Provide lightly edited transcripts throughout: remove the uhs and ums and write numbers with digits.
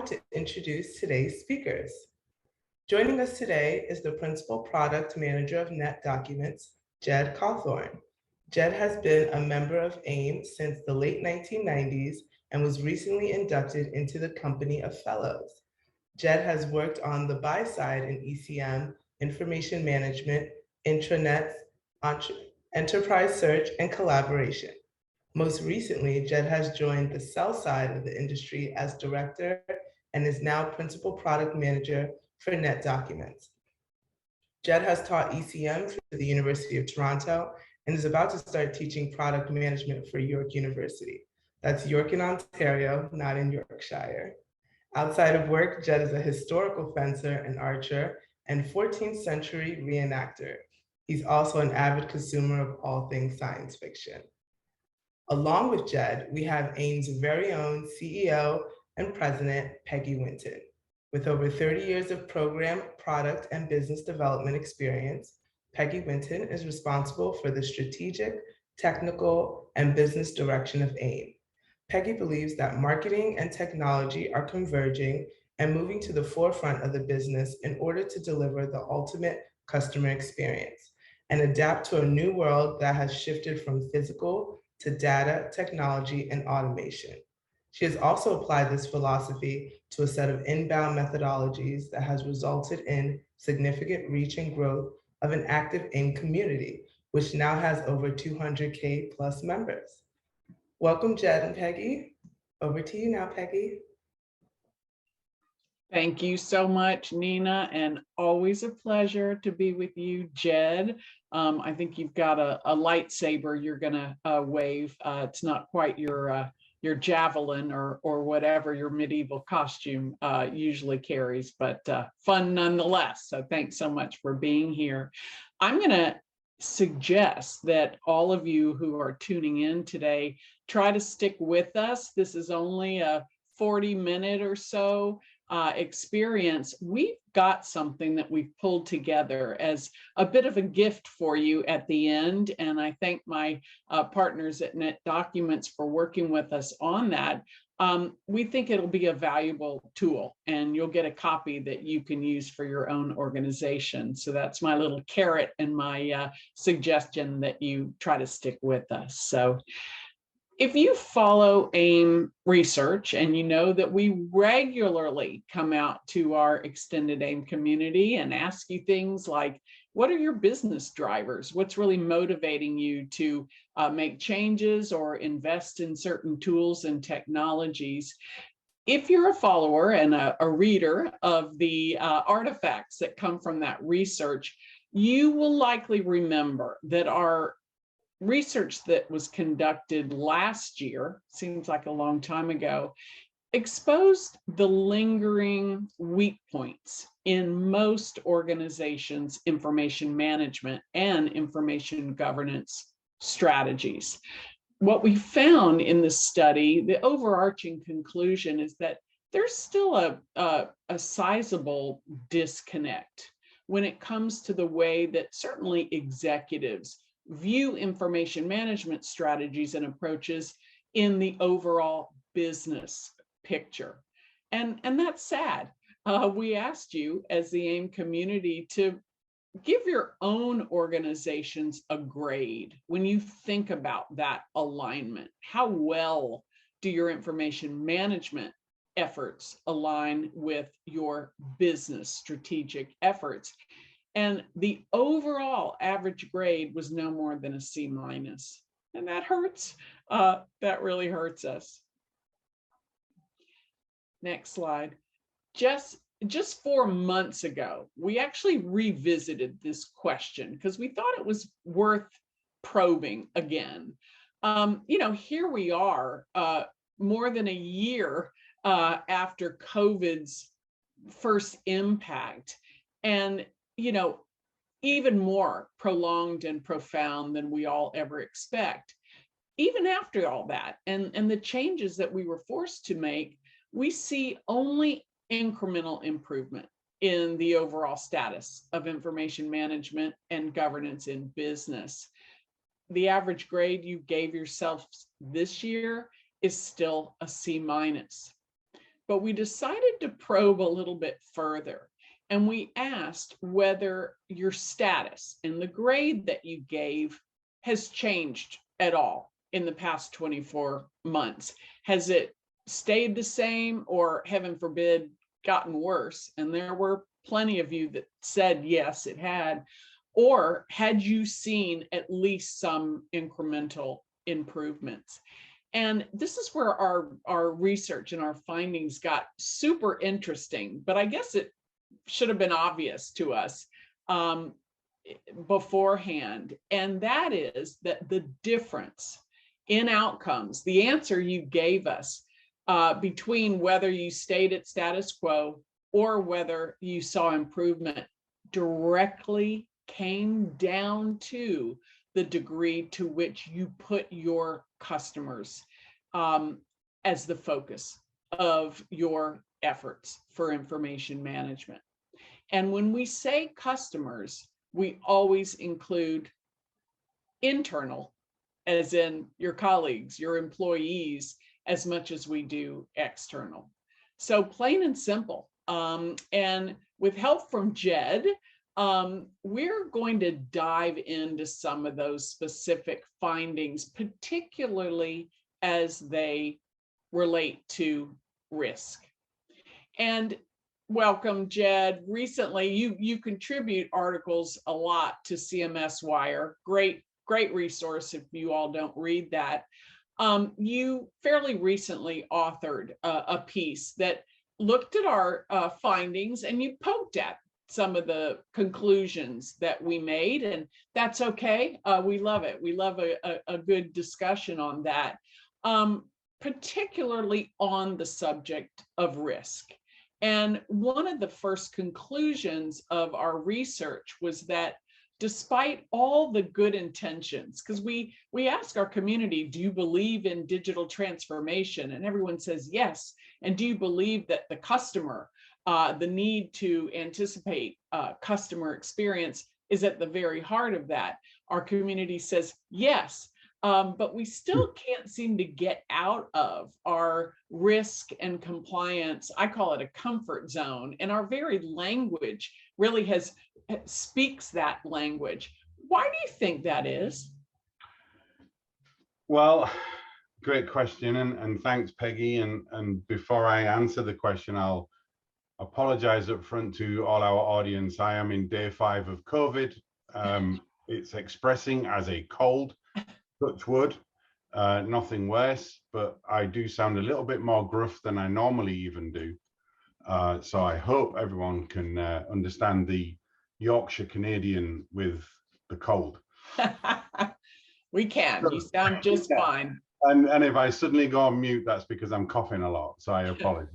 to introduce today's speakers. Joining us today is the Principal Product Manager of Net Documents, Jed Cawthorne. Jed has been a member of AIIM since the late 1990s and was recently inducted into the Company of Fellows. Jed has worked on the buy side in ECM, information management, intranets, enterprise search, and collaboration. Most recently, Jed has joined the sell side of the industry as director and is now Principal Product Manager for Net Documents. Jed has taught ECM for the University of Toronto and is about to start teaching product management for York University. That's York in Ontario, not in Yorkshire. Outside of work, Jed is a historical fencer and archer and 14th century reenactor. He's also an avid consumer of all things science fiction. Along with Jed, we have AIIM's very own CEO and president, Peggy Winton. With over 30 years of program, product, and business development experience, Peggy Winton is responsible for the strategic, technical, and business direction of AIIM. Peggy believes that marketing and technology are converging and moving to the forefront of the business in order to deliver the ultimate customer experience and adapt to a new world that has shifted from physical to data, technology, and automation. She has also applied this philosophy to a set of inbound methodologies that has resulted in significant reach and growth of an active AIIM community, which now has over 200K plus members. Welcome, Jed and Peggy. Over to you now, Peggy. Thank you so much, Nina, and always a pleasure to be with you, Jed. I think you've got a lightsaber you're gonna wave. It's not quite your javelin or whatever your medieval costume usually carries, but fun nonetheless. So thanks so much for being here. I'm gonna suggest that all of you who are tuning in today try to stick with us. This is only a 40-minute or so experience. We've got something that we've pulled together as a bit of a gift for you at the end, and I thank my partners at Net Documents for working with us on that. We think it'll be a valuable tool, and you'll get a copy that you can use for your own organization. So that's my little carrot and my suggestion that you try to stick with us. So if you follow AIIM research, and you know that we regularly come out to our extended AIIM community and ask you things like, what are your business drivers? What's really motivating you to make changes or invest in certain tools and technologies? If you're a follower and a reader of the artifacts that come from that research, you will likely remember that our research that was conducted last year, seems like a long time ago, exposed the lingering weak points in most organizations' information management and information governance strategies. What we found in the study, the overarching conclusion is that there's still a sizable disconnect when it comes to the way that certainly executives view information management strategies and approaches in the overall business picture. And that's sad. We asked you as the AIIM community to give your own organizations a grade when you think about that alignment. How well do your information management efforts align with your business strategic efforts? And the overall average grade was no more than a C-. And that hurts. That really hurts us. Next slide. Just 4 months ago, we actually revisited this question because we thought it was worth probing again. Here we are, more than a year after COVID's first impact, and even more prolonged and profound than we all ever expect. Even after all that, and the changes that we were forced to make, we see only incremental improvement in the overall status of information management and governance in business. The average grade you gave yourself this year is still a C-. but we decided to probe a little bit further. And we asked whether your status and the grade that you gave has changed at all in the past 24 months. Has it stayed the same, or heaven forbid, gotten worse? And there were plenty of you that said yes, it had. Or had you seen at least some incremental improvements? And this is where our research and our findings got super interesting, but I guess it should have been obvious to us beforehand. And that is that the difference in outcomes, the answer you gave us between whether you stayed at status quo or whether you saw improvement, directly came down to the degree to which you put your customers as the focus of your efforts for information management. And when we say customers, we always include internal, as in your colleagues, your employees, as much as we do external. So plain and simple. And with help from Jed, we're going to dive into some of those specific findings, particularly as they relate to risk. And welcome, Jed. Recently, you contribute articles a lot to CMS Wire. Great resource if you all don't read that. You fairly recently authored a piece that looked at our findings, and you poked at some of the conclusions that we made, and that's okay. We love it. We love a good discussion on that, particularly on the subject of risk. And one of the first conclusions of our research was that despite all the good intentions, because we ask our community, do you believe in digital transformation? And everyone says yes. And do you believe that the customer, the need to anticipate customer experience is at the very heart of that? Our community says yes, but we still can't seem to get out of our risk and compliance. I call it a comfort zone, and our very language really speaks that language. Why do you think that is? Well, great question, and thanks, Peggy. And before I answer the question, I'll apologize up front to all our audience. I am in day 5 of COVID. It's expressing as a cold, touch wood, nothing worse, but I do sound a little bit more gruff than I normally even do. So I hope everyone can understand the Yorkshire Canadian with the cold. We can. You sound just fine. And if I suddenly go on mute, that's because I'm coughing a lot. So I apologize.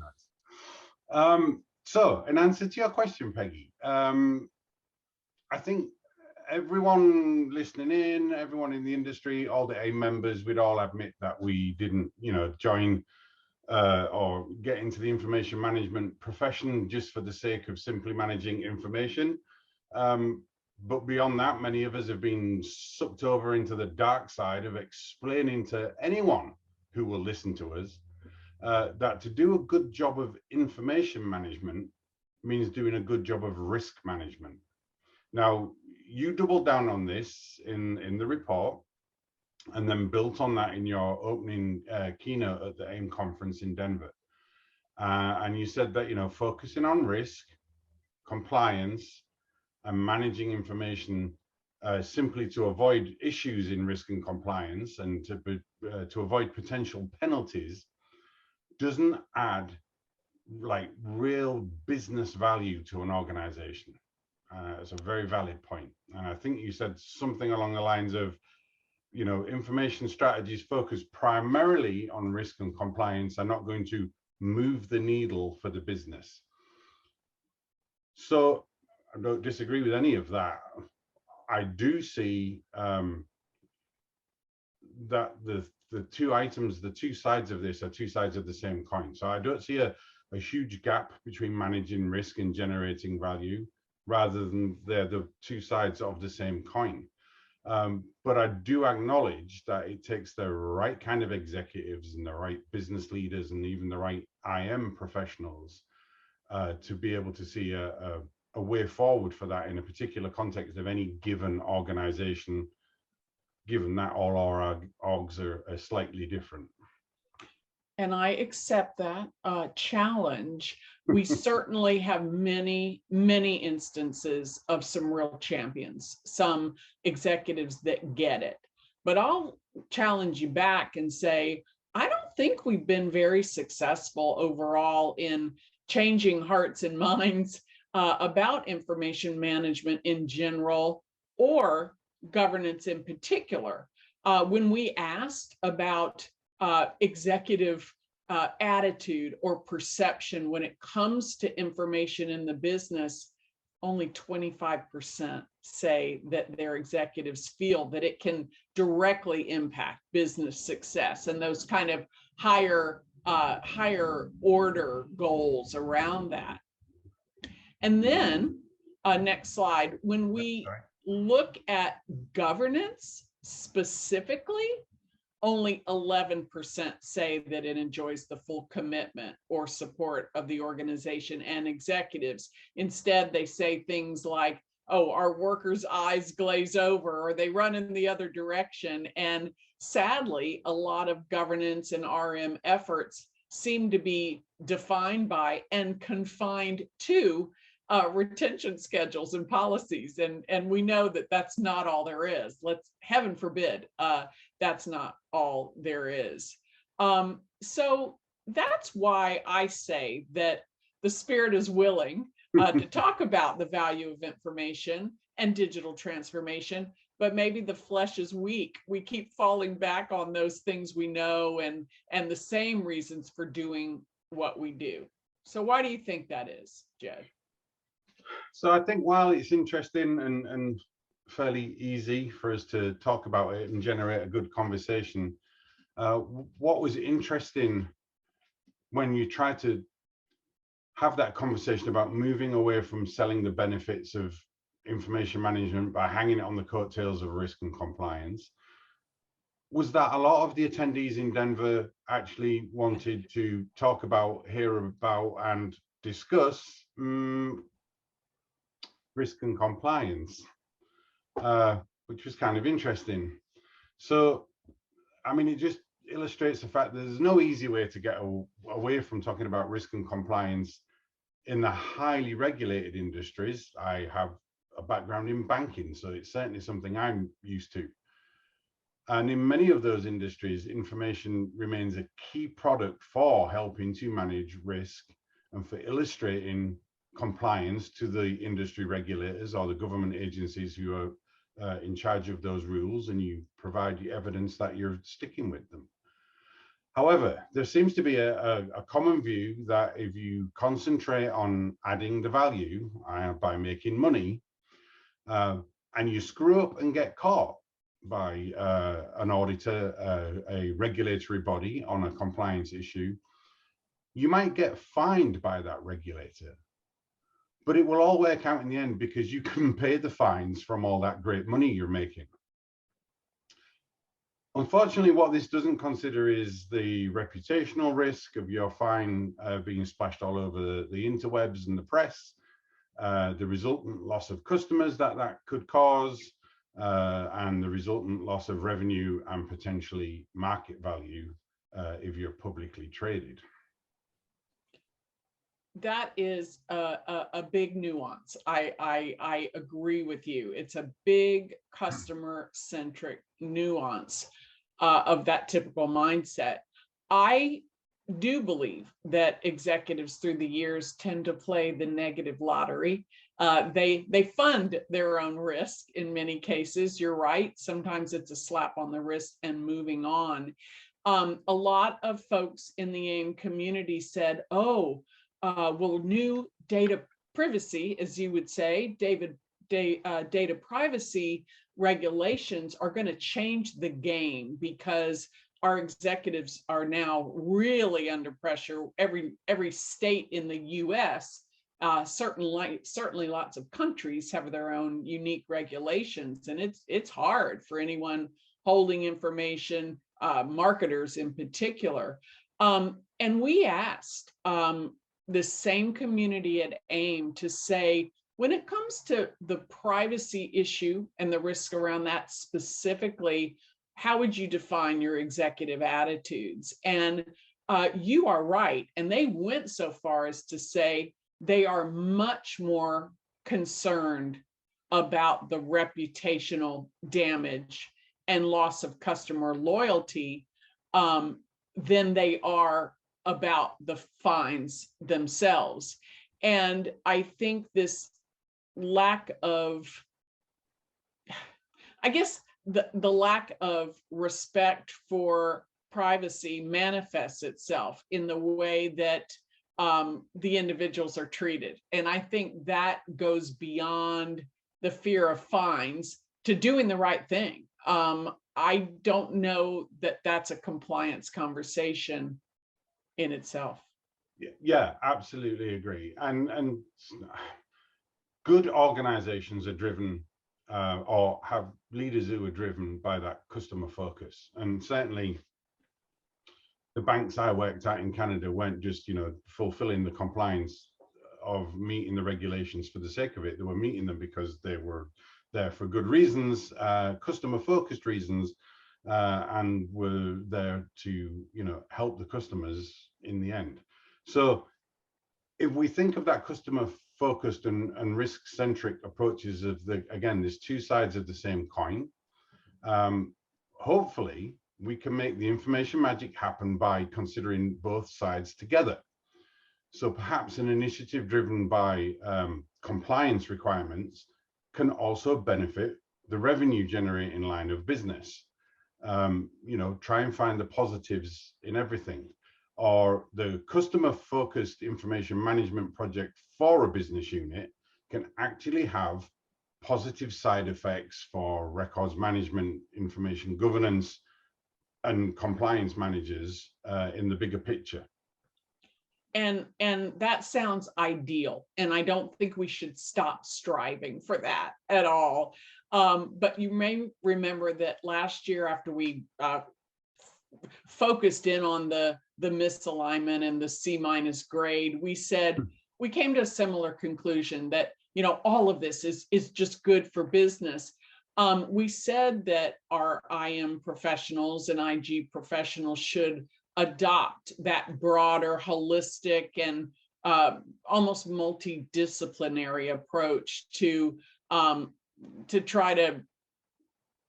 So in answer to your question, Peggy, I think everyone listening in, everyone in the industry, all the AIM members, we'd all admit that we didn't, join or get into the information management profession just for the sake of simply managing information. But beyond that, many of us have been sucked over into the dark side of explaining to anyone who will listen to us that to do a good job of information management means doing a good job of risk management. Now, you doubled down on this in the report, and then built on that in your opening keynote at the AIM conference in Denver. And you said that, focusing on risk, compliance, and managing information simply to avoid issues in risk and compliance and to avoid potential penalties doesn't add real business value to an organization. It's a very valid point. And I think you said something along the lines of, information strategies focused primarily on risk and compliance are not going to move the needle for the business. So I don't disagree with any of that. I do see that the two items, the two sides of this are two sides of the same coin. So I don't see a huge gap between managing risk and generating value, rather than they're the two sides of the same coin. But I do acknowledge that it takes the right kind of executives and the right business leaders and even the right IM professionals to be able to see a way forward for that in a particular context of any given organization, given that all our orgs are slightly different. And I accept that challenge. We certainly have many, many instances of some real champions, some executives that get it. But I'll challenge you back and say, I don't think we've been very successful overall in changing hearts and minds about information management in general, or governance in particular. When we asked about executive attitude or perception when it comes to information in the business, only 25% say that their executives feel that it can directly impact business success and those kind of higher order goals around that. And then next slide, when we look at governance specifically, only 11% say that it enjoys the full commitment or support of the organization and executives. Instead, they say things like, oh, our workers' eyes glaze over, or they run in the other direction. And sadly, a lot of governance and RM efforts seem to be defined by and confined to retention schedules and policies. And we know that that's not all there is. Heaven forbid, that's not all there is. So that's why I say that the spirit is willing to talk about the value of information and digital transformation, but maybe the flesh is weak. We keep falling back on those things we know and the same reasons for doing what we do. So why do you think that is, Jed? So I think while it's interesting and fairly easy for us to talk about it and generate a good conversation, what was interesting when you try to have that conversation about moving away from selling the benefits of information management by hanging it on the coattails of risk and compliance, was that a lot of the attendees in Denver actually wanted to talk about, hear about, and discuss risk and compliance, which was kind of interesting. So, I mean, it just illustrates the fact that there's no easy way to get away from talking about risk and compliance in the highly regulated industries. I have a background in banking, so it's certainly something I'm used to. And in many of those industries, information remains a key product for helping to manage risk and for illustrating compliance to the industry regulators or the government agencies who are in charge of those rules, and you provide the evidence that you're sticking with them. However, there seems to be a common view that if you concentrate on adding the value by making money, and you screw up and get caught by an auditor, a regulatory body on a compliance issue, you might get fined by that regulator. But it will all work out in the end because you can pay the fines from all that great money you're making. Unfortunately, what this doesn't consider is the reputational risk of your fine being splashed all over the interwebs and the press, the resultant loss of customers that could cause, and the resultant loss of revenue and potentially market value if you're publicly traded. That is a big nuance. I agree with you. It's a big customer-centric nuance of that typical mindset. I do believe that executives through the years tend to play the negative lottery. They fund their own risk in many cases. You're right. Sometimes it's a slap on the wrist and moving on. A lot of folks in the AIM community said, oh, well, new data privacy, as you would say, data privacy regulations are going to change the game because our executives are now really under pressure. Every state in the US certainly lots of countries have their own unique regulations, and it's hard for anyone holding information, marketers in particular. And we asked the same community at AIIM to say, when it comes to the privacy issue and the risk around that specifically, how would you define your executive attitudes? And you are right. And they went so far as to say they are much more concerned about the reputational damage and loss of customer loyalty than they are about the fines themselves. And I think this lack of, I guess, the lack of respect for privacy manifests itself in the way that the individuals are treated. And I think that goes beyond the fear of fines to doing the right thing. I don't know that that's a compliance conversation in itself. Yeah, absolutely agree. And good organizations are driven or have leaders who are driven by that customer focus. And certainly the banks I worked at in Canada weren't just, fulfilling the compliance of meeting the regulations for the sake of it. They were meeting them because they were there for good reasons, customer focused reasons, and were there to, help the customers in the end. So if we think of that customer focused and risk centric approaches of there's two sides of the same coin, hopefully we can make the information magic happen by considering both sides together. So perhaps an initiative driven by compliance requirements can also benefit the revenue generating line of business. Try and find the positives in everything. Or the customer focused information management project for a business unit can actually have positive side effects for records management, information governance, and compliance managers in the bigger picture. And that sounds ideal. And I don't think we should stop striving for that at all. But you may remember that last year, after we focused in on the misalignment and the C- grade, we came to a similar conclusion that, all of this is just good for business. We said that our AIIM professionals and IG professionals should adopt that broader, holistic, and almost multidisciplinary approach to try to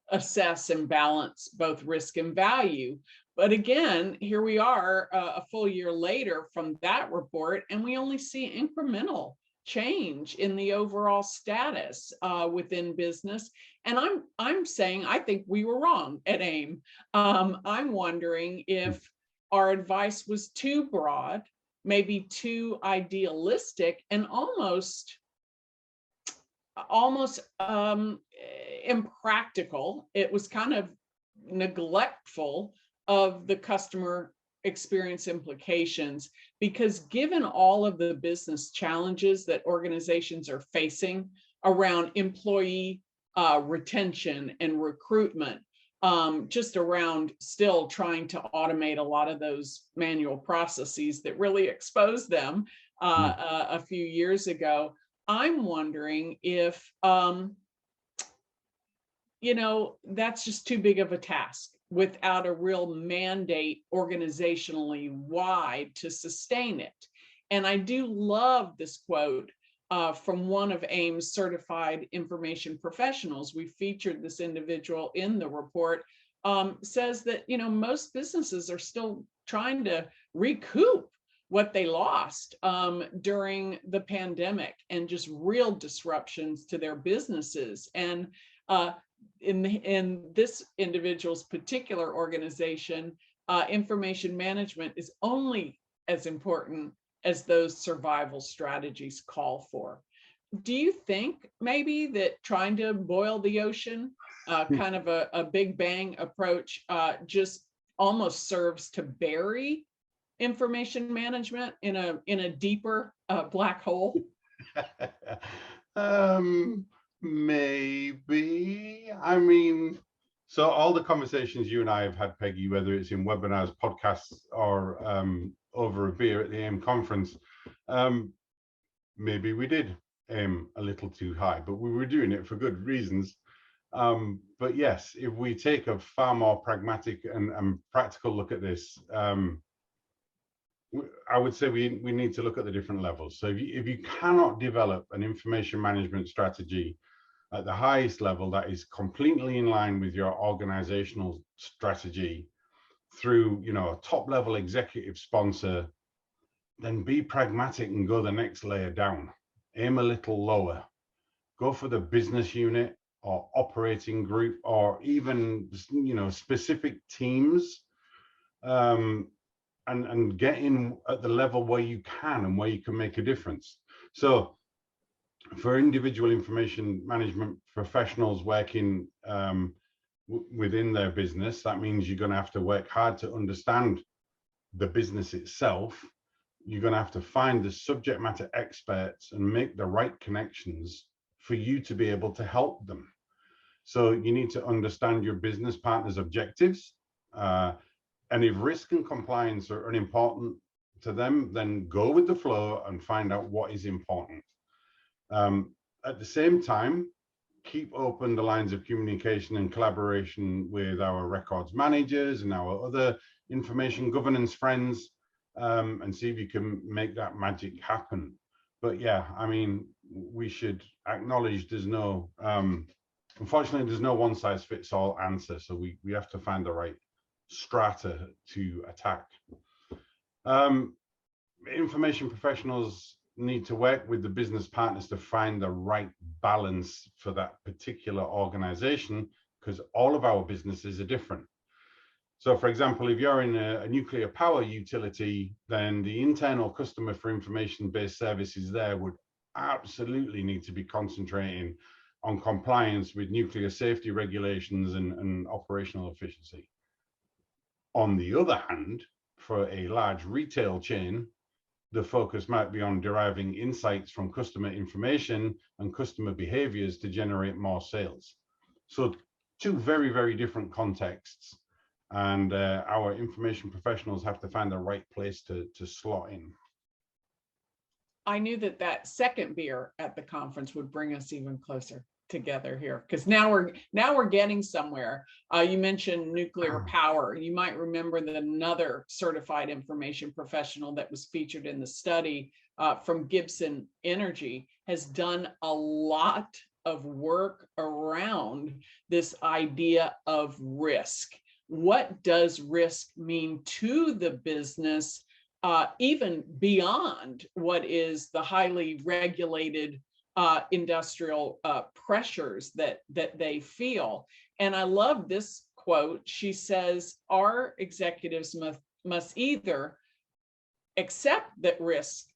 assess and balance both risk and value. But again, here we are a full year later from that report, and we only see incremental change in the overall status within business. And I'm saying I think we were wrong at AIIM. I'm wondering if our advice was too broad, maybe too idealistic, and almost impractical. It was kind of neglectful of the customer experience implications, because given all of the business challenges that organizations are facing around employee retention and recruitment, just around still trying to automate a lot of those manual processes that really exposed them a few years ago, I'm wondering if that's just too big of a task without a real mandate organizationally wide to sustain it. And I do love this quote from one of AIIM's certified information professionals. We featured this individual in the report, says that, most businesses are still trying to recoup what they lost during the pandemic, and just real disruptions to their businesses. And in this individual's particular organization, information management is only as important as those survival strategies call for. Do you think maybe that trying to boil the ocean, kind of a big bang approach, just almost serves to bury information management in a deeper black hole? Maybe. I mean, so all the conversations you and I have had, Peggy, whether it's in webinars, podcasts, or over a beer at the AIM conference, maybe we did aim a little too high, but we were doing it for good reasons. But yes, if we take a far more pragmatic and practical look at this, I would say we need to look at the different levels. So if you cannot develop an information management strategy at the highest level that is completely in line with your organizational strategy through, you know, a top level executive sponsor, then be pragmatic and go the next layer down. Aim a little lower. Go for the business unit or operating group, or even, you know, specific teams, and get in at the level where you can and where you can make a difference. So for individual information management professionals working within their business, that means you're going to have to work hard to understand the business itself. You're going to have to find the subject matter experts and make the right connections for you to be able to help them. So you need to understand your business partner's objectives. And if risk and compliance are unimportant to them, then go with the flow and find out what is important. At the same time, keep open the lines of communication and collaboration with our records managers and our other information governance friends, and see if you can make that magic happen. But yeah, I mean, we should acknowledge there's no, unfortunately, there's no one size fits all answer. So we have to find the right strata to attack. Information professionals need to work with the business partners to find the right balance for that particular organization, because all of our businesses are different. So for example, if you're in a nuclear power utility, then the internal customer for information-based services there would absolutely need to be concentrating on compliance with nuclear safety regulations and operational efficiency. On the other hand, for a large retail chain, the focus might be on deriving insights from customer information and customer behaviors to generate more sales. So two very, very different contexts. And our information professionals have to find the right place to slot in. I knew that that second beer at the conference would bring us even closer together here, because now we're getting somewhere. You mentioned nuclear power. You might remember that another certified information professional that was featured in the study from Gibson Energy has done a lot of work around this idea of risk. What does risk mean to the business, even beyond what is the highly regulated industrial pressures that they feel? And I love this quote. She says, our executives must either accept that risk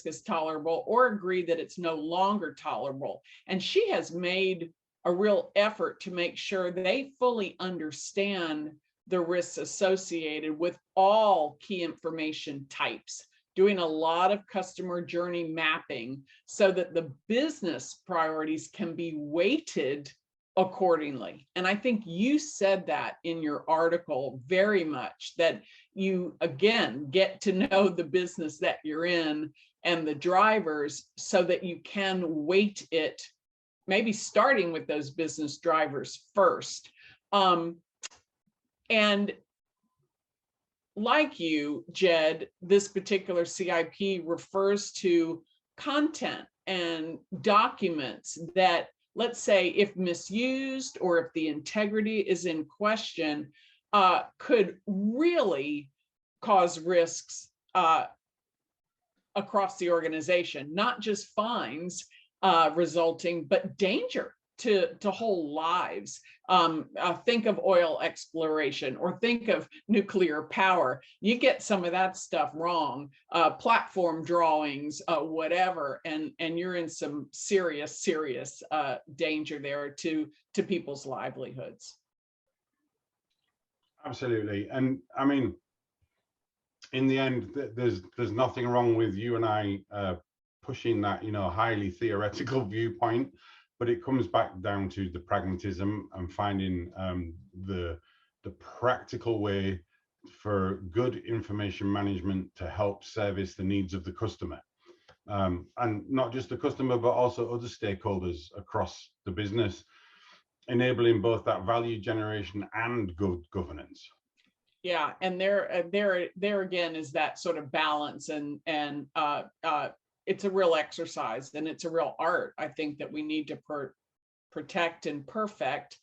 is tolerable, or agree that it's no longer tolerable. And she has made a real effort to make sure they fully understand the risks associated with all key information types, doing a lot of customer journey mapping so that the business priorities can be weighted accordingly. And I think you said that in your article very much, that you, again, get to know the business that you're in and the drivers so that you can weight it, maybe starting with those business drivers first. And like you, Jed, this particular CIP refers to content and documents that, let's say, if misused or if the integrity is in question, could really cause risks across the organization, not just fines resulting, but danger to whole lives. Think of oil exploration, or think of nuclear power. You get some of that stuff wrong, platform drawings, whatever, and you're in some serious danger there to people's livelihoods. Absolutely. And I mean, in the end, there's nothing wrong with you and I pushing that, highly theoretical viewpoint, but it comes back down to the pragmatism and finding the practical way for good information management to help service the needs of the customer. And not just the customer, but also other stakeholders across the business, enabling both that value generation and good governance. Yeah, and there again is that sort of balance, and it's a real exercise, and it's a real art, I think, that we need to protect and perfect.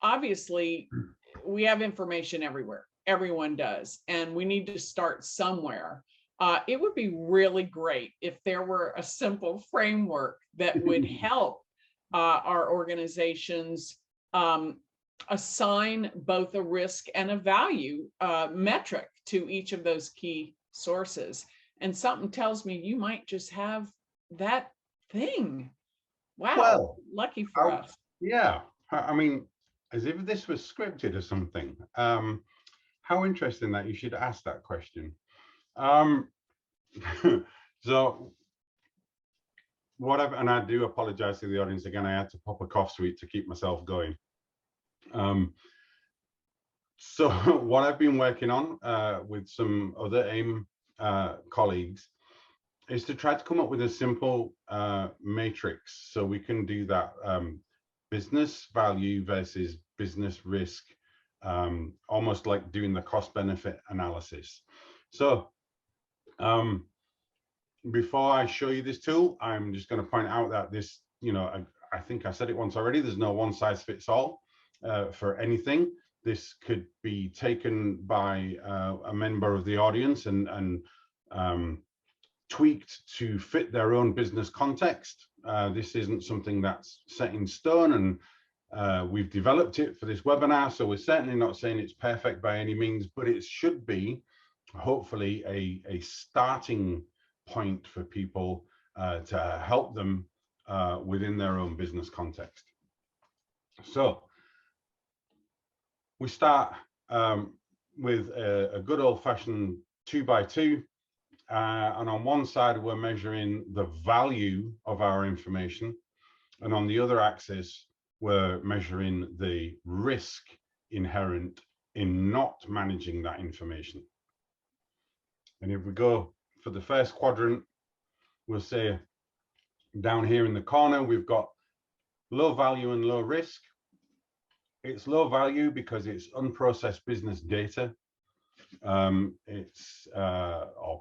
Obviously, we have information everywhere. Everyone does, and we need to start somewhere. It would be really great if there were a simple framework that would help our organizations assign both a risk and a value metric to each of those key sources. And something tells me you might just have that thing. Wow, well, lucky for us. Yeah, I mean, as if this was scripted or something. How interesting that you should ask that question. So and I do apologize to the audience again, I had to pop a cough sweet to keep myself going. So what I've been working on with some other AIM colleagues is to try to come up with a simple matrix so we can do that business value versus business risk, almost like doing the cost benefit analysis. So before I show you this tool, I'm just going to point out that this, I think I said it once already, there's no one size fits all for anything. This could be taken by a member of the audience and tweaked to fit their own business context. This isn't something that's set in stone, and we've developed it for this webinar, so we're certainly not saying it's perfect by any means, but it should be hopefully a starting point for people to help them within their own business context. So we start with a good old-fashioned 2x2, and on one side we're measuring the value of our information, and on the other axis we're measuring the risk inherent in not managing that information. And if we go for the first quadrant, we'll say down here in the corner we've got low value and low risk. It's low value because it's unprocessed business data. Or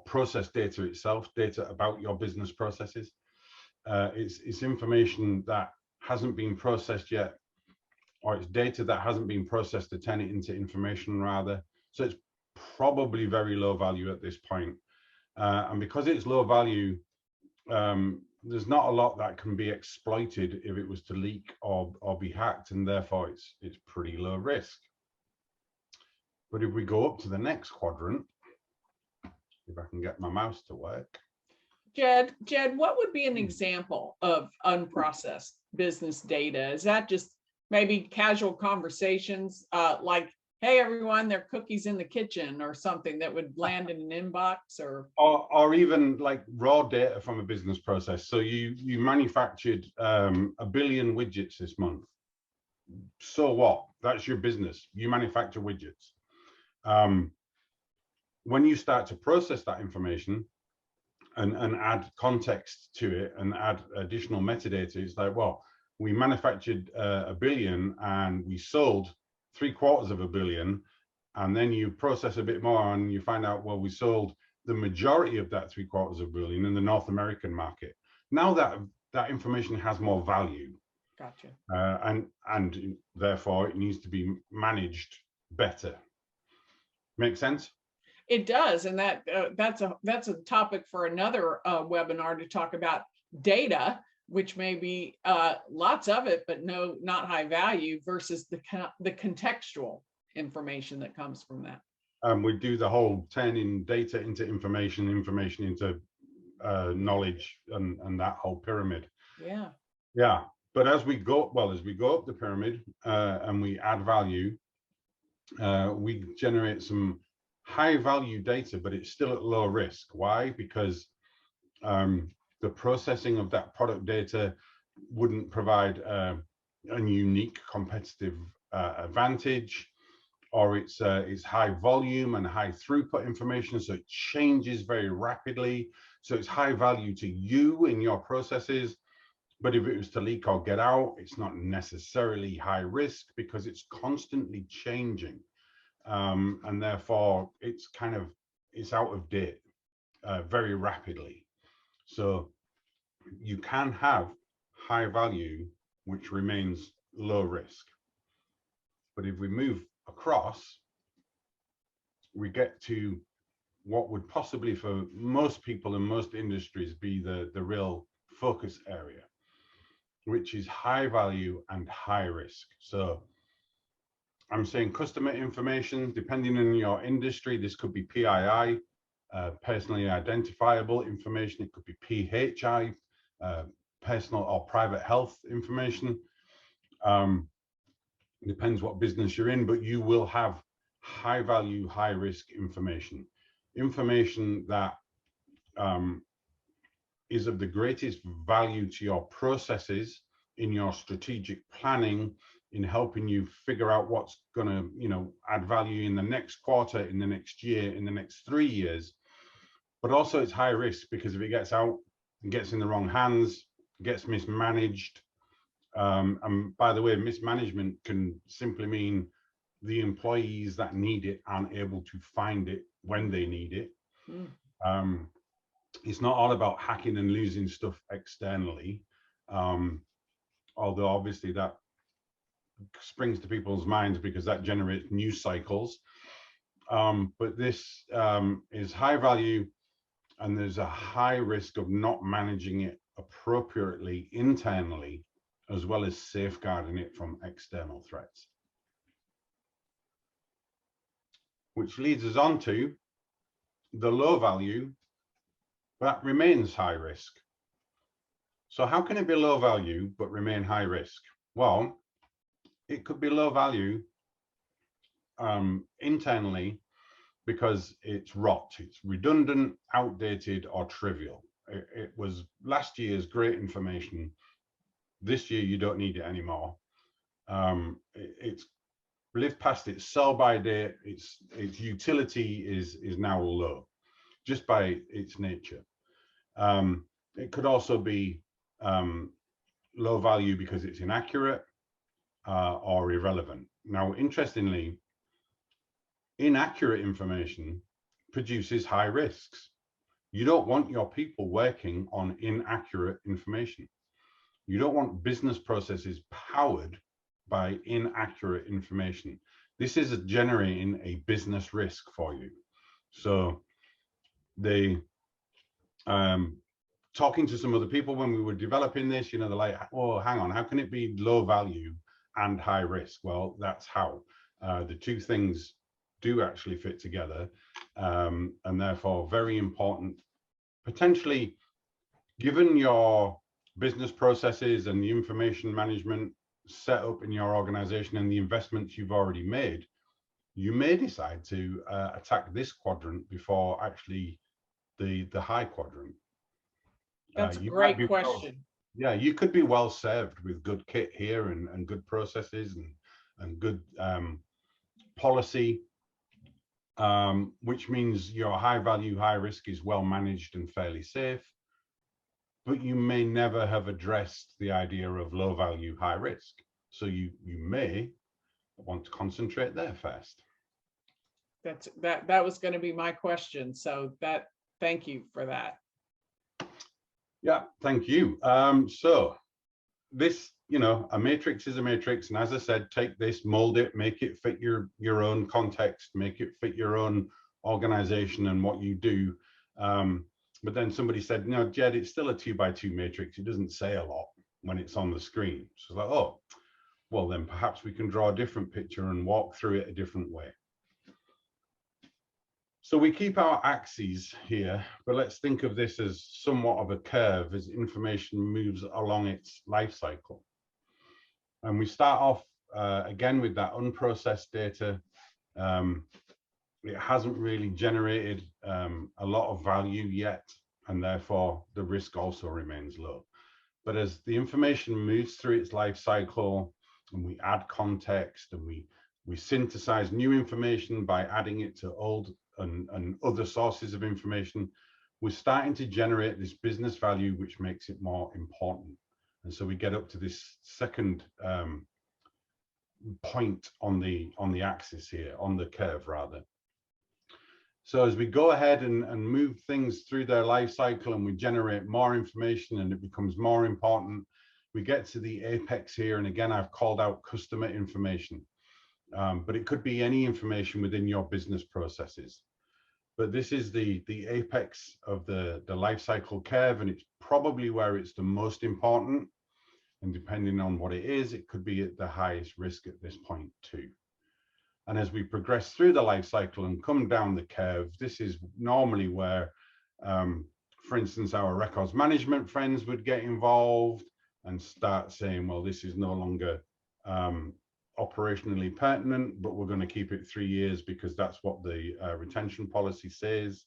processed data itself, data about your business processes. It's information that hasn't been processed yet, or it's data that hasn't been processed to turn it into information rather. So it's probably very low value at this point. And because it's low value, there's not a lot that can be exploited if it was to leak or be hacked, and therefore it's pretty low risk. But if we go up to the next quadrant, if I can get my mouse to work. Jed, what would be an example of unprocessed business data? Is that just maybe casual conversations like, hey, everyone, there are cookies in the kitchen, or something that would land in an inbox? Or even like raw data from a business process. So you manufactured 1 billion widgets this month. So what? That's your business. You manufacture widgets. When you start to process that information and add context to it and add additional metadata, it's like, well, we manufactured 1 billion and we sold 750 million, and then you process a bit more and you find out, well, we sold the majority of that 750 million in the North American market. Now that information has more value. Gotcha. And therefore it needs to be managed better. Make sense? It does, and that's a topic for another webinar to talk about data, which may be lots of it, but not high value, versus the contextual information that comes from that. We do the whole turning data into information into knowledge, and that whole pyramid. Yeah. But as we go up the pyramid and we add value, we generate some high value data, but it's still at low risk. Why? Because The processing of that product data wouldn't provide a unique competitive advantage, or it's high volume and high throughput information, so it changes very rapidly. So it's high value to you in your processes. But if it was to leak or get out, it's not necessarily high risk because it's constantly changing. And therefore, it's out of date very rapidly. So you can have high value, which remains low risk. But if we move across, we get to what would possibly for most people in most industries be the real focus area, which is high value and high risk. So I'm saying customer information, depending on your industry, this could be PII, personally identifiable information. It could be PHI, personal or private health information. Depends what business you're in, but you will have high value, high risk information. Information that is of the greatest value to your processes in your strategic planning, in helping you figure out what's going to, add value in the next quarter, in the next year, in the next 3 years. But also it's high risk because if it gets out, it gets in the wrong hands, gets mismanaged. And by the way, mismanagement can simply mean the employees that need it aren't able to find it when they need it. It's not all about hacking and losing stuff externally, although obviously that springs to people's minds because that generates news cycles. But this is high value, and there's a high risk of not managing it appropriately internally, as well as safeguarding it from external threats. Which leads us on to the low value, that remains high risk. So how can it be low value but remain high risk? Well, it could be low value internally because it's rot, it's redundant, outdated, or trivial. It was last year's great information. This year you don't need it anymore. It's lived past its sell-by date. Its utility is now low, just by its nature. It could also be low value because it's inaccurate or irrelevant. Now, interestingly, inaccurate information produces high risks. You don't want your people working on inaccurate information. You don't want business processes powered by inaccurate information. This is generating a business risk for you. So talking to some other people when we were developing this, they're like, oh, hang on, how can it be low value and high risk? Well, that's how. The two things do actually fit together, and therefore very important. Potentially, given your business processes and the information management set up in your organization and the investments you've already made, you may decide to attack this quadrant before actually the high quadrant. That's a great question. Yeah, you could be well served with good kit here and good processes and good policy, which means your high value, high risk is well managed and fairly safe. But you may never have addressed the idea of low value, high risk. So you may want to concentrate there first. That was going to be my question. So thank you for that. Yeah, thank you. So this, a matrix is a matrix. And as I said, take this, mold it, make it fit your own context, make it fit your own organization and what you do. But then somebody said, no, Jed, it's still a 2x2 matrix. It doesn't say a lot when it's on the screen. So it's like, oh, well, then perhaps we can draw a different picture and walk through it a different way. So we keep our axes here, but let's think of this as somewhat of a curve as information moves along its life cycle. And we start off again with that unprocessed data. It hasn't really generated a lot of value yet. and therefore the risk also remains low. But as the information moves through its life cycle and we add context and we synthesize new information by adding it to old and other sources of information, we're starting to generate this business value, which makes it more important. And so we get up to this second point on the axis here, on the curve rather. So as we go ahead and move things through their life cycle and we generate more information and it becomes more important, we get to the apex here. And again, I've called out customer information, but it could be any information within your business processes. But this is the apex of the life cycle curve, and it's probably where it's the most important. And depending on what it is, it could be at the highest risk at this point too. And as we progress through the life cycle and come down the curve, this is normally where, for instance, our records management friends would get involved and start saying, well, this is no longer operationally pertinent, but we're going to keep it 3 years because that's what the retention policy says.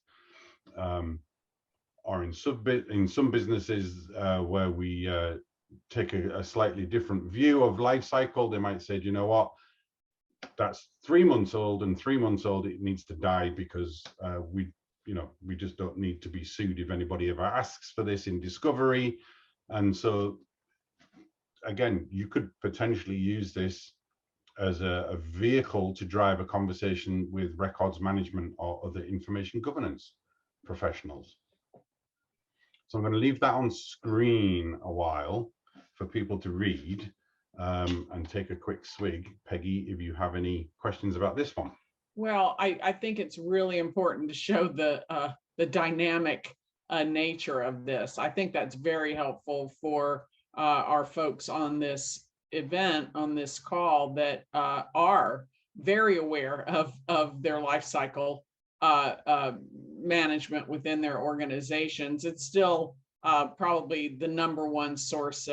Or in some businesses where we take a slightly different view of life cycle, they might say, do you know what? That's 3 months old, and 3 months old, it needs to die because we just don't need to be sued if anybody ever asks for this in discovery. And so again, you could potentially use this as a vehicle to drive a conversation with records management or other information governance professionals. So I'm going to leave that on screen a while for people to read. And take a quick swig. Peggy, if you have any questions about this one. Well, I think it's really important to show the dynamic nature of this. I think that's very helpful for our folks on this event, on this call, that are very aware of their life cycle management within their organizations. It's still probably the #1 source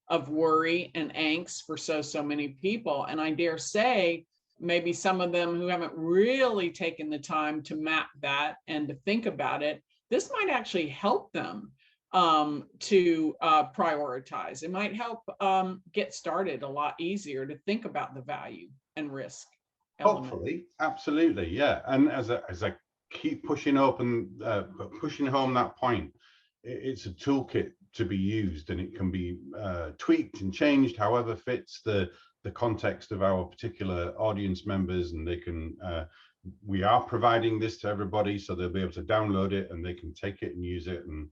of worry and angst for so many people. And I dare say maybe some of them who haven't really taken the time to map that and to think about it, this might actually help them to prioritize. It might help get started a lot easier to think about the value and risk element. Hopefully, absolutely, yeah. And as I keep pushing home that point, it's a toolkit to be used, and it can be tweaked and changed however fits the context of our particular audience members, and they can we are providing this to everybody, so they'll be able to download it and they can take it and use it and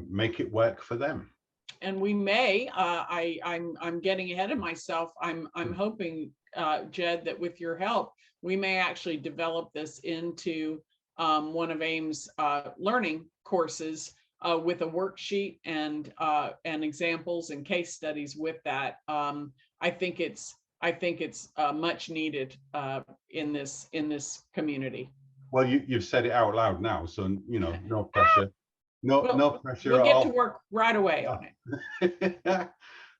make it work for them. And we may I'm getting ahead of myself. I'm hoping, Jed, that with your help we may actually develop this into one of AIIM's learning courses with a worksheet and examples and case studies with that. I think it's much needed in this community. Well, you've said it out loud now, so no pressure. No pressure we'll at get all. to work right away on it.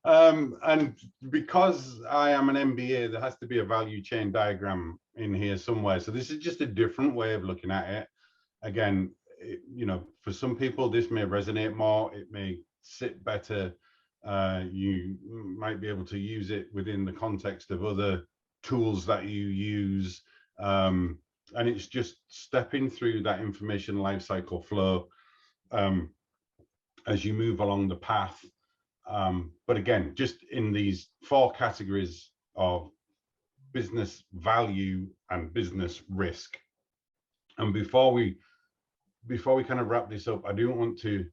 And because I am an MBA, there has to be a value chain diagram in here somewhere. So this is just a different way of looking at it. Again, for some people, this may resonate more. It may sit better. You might be able to use it within the context of other tools that you use. And it's just stepping through that information lifecycle flow as you move along the path. But again, just in these 4 categories of business value and business risk. And before we kind of wrap this up, I do want to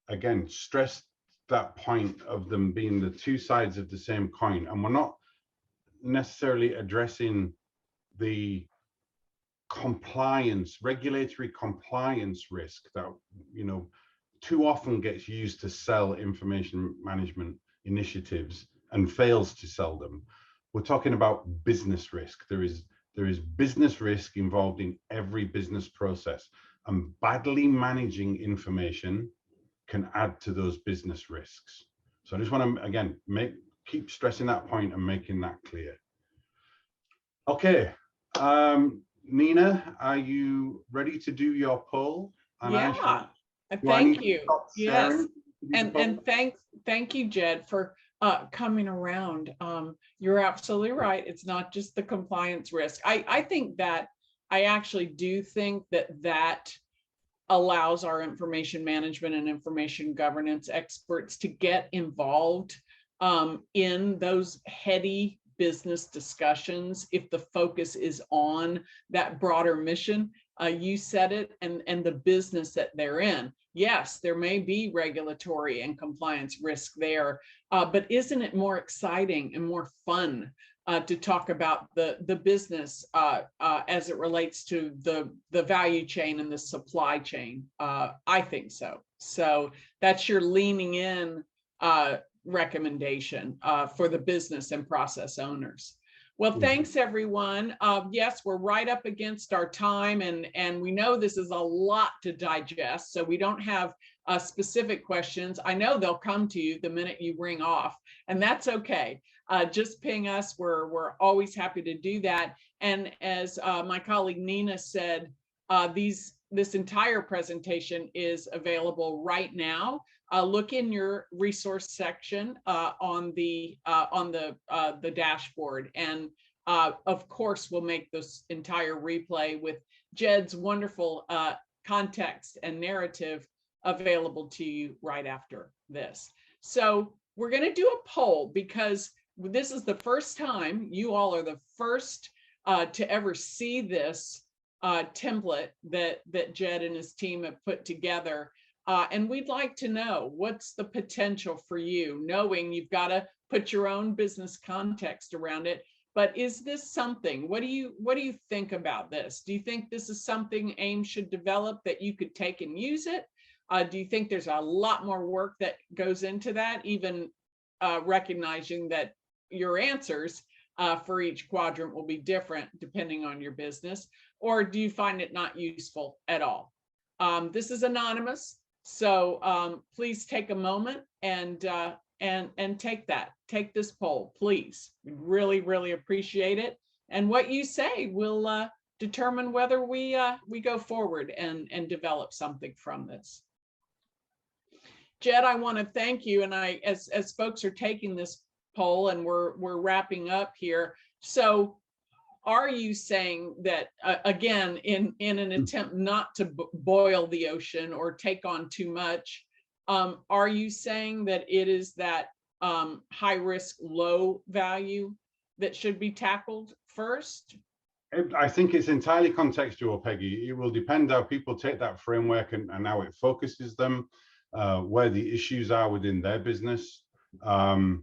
again stress that point of them being the 2 sides of the same coin. And we're not necessarily addressing the regulatory compliance risk that too often gets used to sell information management initiatives and fails to sell them. We're talking about business risk. There is business risk involved in every business process, and badly managing information can add to those business risks. So I just want to again keep stressing that point and making that clear. Okay, Nina, are you ready to do your poll? And Yeah, do I need thank to you. stop Yes, sharing to do the poll? and thank you, Jed, for coming around. You're absolutely right. It's not just the compliance risk. I think that I actually do think that allows our information management and information governance experts to get involved in those heady business discussions if the focus is on that broader mission. You said it, and the business that they're in. Yes, there may be regulatory and compliance risk there, but isn't it more exciting and more fun to talk about the business as it relates to the value chain and the supply chain? I think so. So that's your leaning in recommendation for the business and process owners. Well, thanks everyone. Yes, we're right up against our time, and we know this is a lot to digest, so we don't have specific questions. I know they'll come to you the minute you ring off, and that's okay. Just ping us. We're always happy to do that. And as my colleague Nina said, this entire presentation is available right now. Look in your resource section on the dashboard, and of course we'll make this entire replay with Jed's wonderful context and narrative available to you right after this. So we're going to do a poll because this is the first time, you all are the first to ever see this template that Jed and his team have put together. And we'd like to know what's the potential for you, knowing you've got to put your own business context around it. But is this something? What do you think about this? Do you think this is something AIIM should develop that you could take and use it? Do you think there's a lot more work that goes into that, even recognizing that your answers for each quadrant will be different depending on your business? Or do you find it not useful at all? This is anonymous. So please take a moment and take this poll, please. We really, really appreciate it. And what you say will determine whether we go forward and develop something from this. Jed, I want to thank you. And as folks are taking this poll and we're wrapping up here. So are you saying that, again, in an attempt not to boil the ocean or take on too much, are you saying that it is that high risk, low value that should be tackled first? I think it's entirely contextual, Peggy. It will depend how people take that framework and how it focuses them, where the issues are within their business. You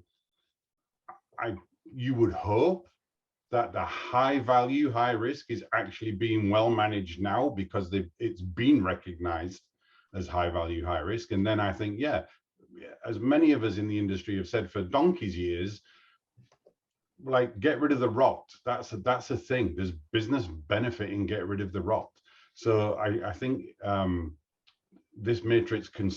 would hope that the high value, high risk is actually being well managed now because it's been recognized as high value, high risk. And then I think, yeah, as many of us in the industry have said for donkey's years, like get rid of the rot. That's a thing. There's business benefit in get rid of the rot. So I think this matrix can,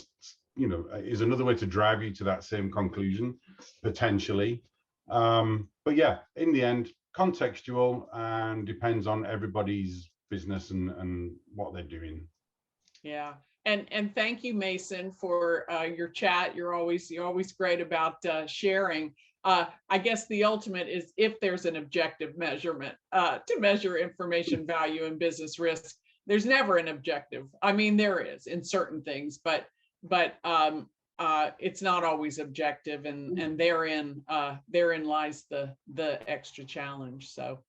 is another way to drive you to that same conclusion, potentially. But yeah, in the end, contextual and depends on everybody's business and what they're doing. Yeah, and thank you, Mason, for your chat. You're always great about sharing. I guess the ultimate is if there's an objective measurement to measure information value and business risk. There's never an objective. I mean, there is in certain things, but it's not always objective, and therein lies the extra challenge. So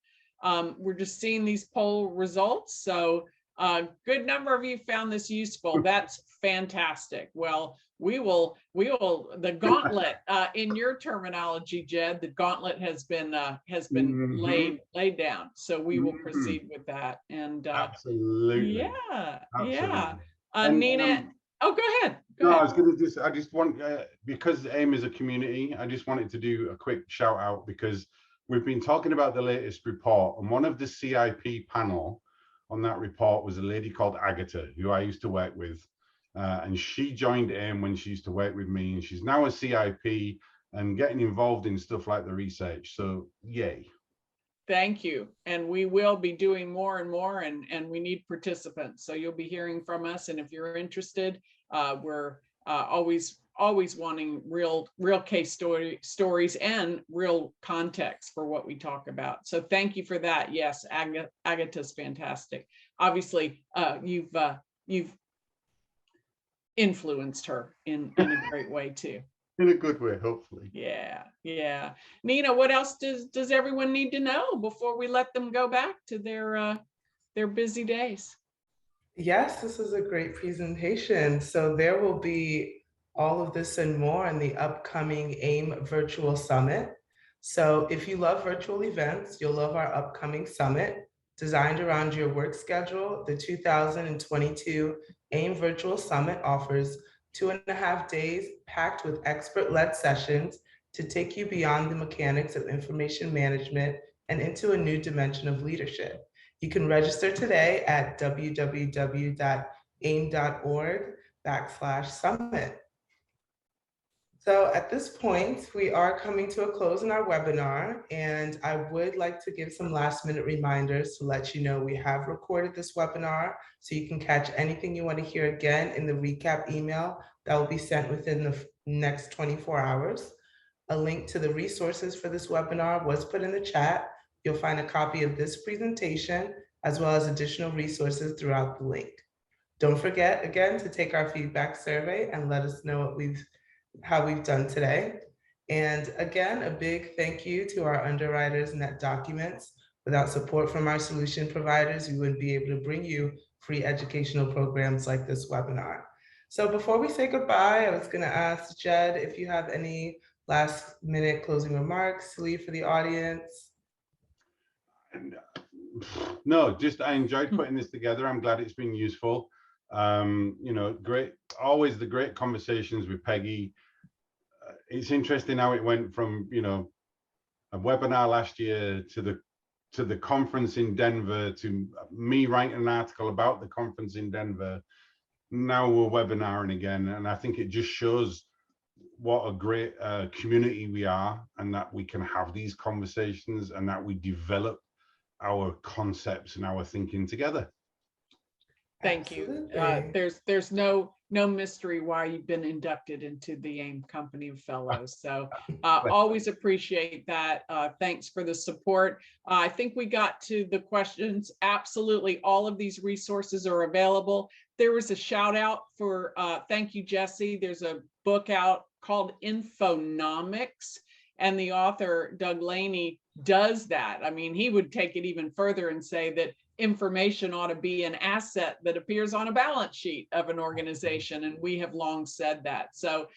we're just seeing these poll results. So good number of you found this useful. That's fantastic. Well, we will the gauntlet in your terminology, Jed, the gauntlet has been laid down. So we will proceed with that. And absolutely. Yeah. Absolutely. Yeah. And, Nina, oh, go ahead. I was going to I just want, because AIIM is a community, I just wanted to do a quick shout out because we've been talking about the latest report, and one of the CIP panel on that report was a lady called Agatha, who I used to work with. And she joined AIIM when she used to work with me, and she's now a CIP and getting involved in stuff like the research. So yay. Thank you. And we will be doing more and more, and we need participants. So you'll be hearing from us. And if you're interested, we're always wanting real case stories and real context for what we talk about. So thank you for that. Yes, Agatha's fantastic. Obviously, you've influenced her in a great way too. In a good way, hopefully. Yeah. Nina, what else does everyone need to know before we let them go back to their busy days? Yes, this is a great presentation. So there will be all of this and more in the upcoming AIM Virtual Summit. So if you love virtual events, you'll love our upcoming summit. Designed around your work schedule, the 2022 AIM Virtual Summit offers 2.5 days packed with expert-led sessions to take you beyond the mechanics of information management and into a new dimension of leadership. You can register today at www.aim.org/summit. So at this point, we are coming to a close in our webinar, and I would like to give some last-minute reminders to let you know we have recorded this webinar, so you can catch anything you want to hear again in the recap email that will be sent within the next 24 hours. A link to the resources for this webinar was put in the chat. You'll find a copy of this presentation as well as additional resources throughout the link. Don't forget, again, to take our feedback survey and let us know how we've done today. And again, a big thank you to our underwriters, Net Documents. Without support from our solution providers, we wouldn't be able to bring you free educational programs like this webinar. So before we say goodbye, I was going to ask Jed if you have any last minute closing remarks to leave for the audience. And no, just I enjoyed putting this together. I'm glad it's been useful. You know, always the great conversations with Peggy. It's interesting how it went from, you know, a webinar last year to the conference in Denver, to me writing an article about the conference in Denver. Now we're webinaring again, and I think it just shows what a great community we are, and that we can have these conversations and that we develop our concepts and our thinking together. Thank you. There's no mystery why you've been inducted into the AIM Company of Fellows. So always appreciate that. Thanks for the support. I think we got to the questions. Absolutely, all of these resources are available. There was a shout out for, thank you, Jesse. There's a book out called Infonomics, and the author, Doug Laney, does that. I mean, he would take it even further and say that information ought to be an asset that appears on a balance sheet of an organization, and we have long said that. So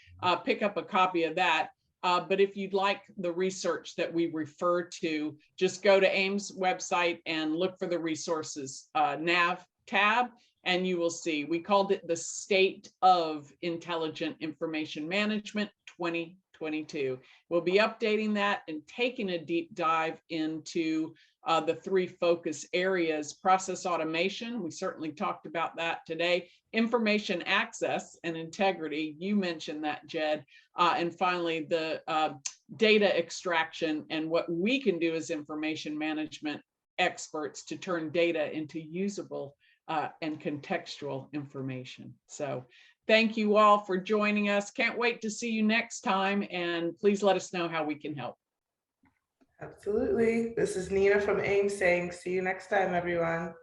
pick up a copy of that. But if you'd like the research that we refer to, just go to AIM's website and look for the resources nav tab, and you will see. We called it the State of Intelligent Information Management 2022. We'll be updating that and taking a deep dive into the three focus areas: process automation. We certainly talked about that today. Information access and integrity. You mentioned that, Jed. And finally, the data extraction and what we can do as information management experts to turn data into usable and contextual information. So thank you all for joining us. Can't wait to see you next time, and please let us know how we can help. Absolutely. This is Nina from AIM saying, see you next time, everyone.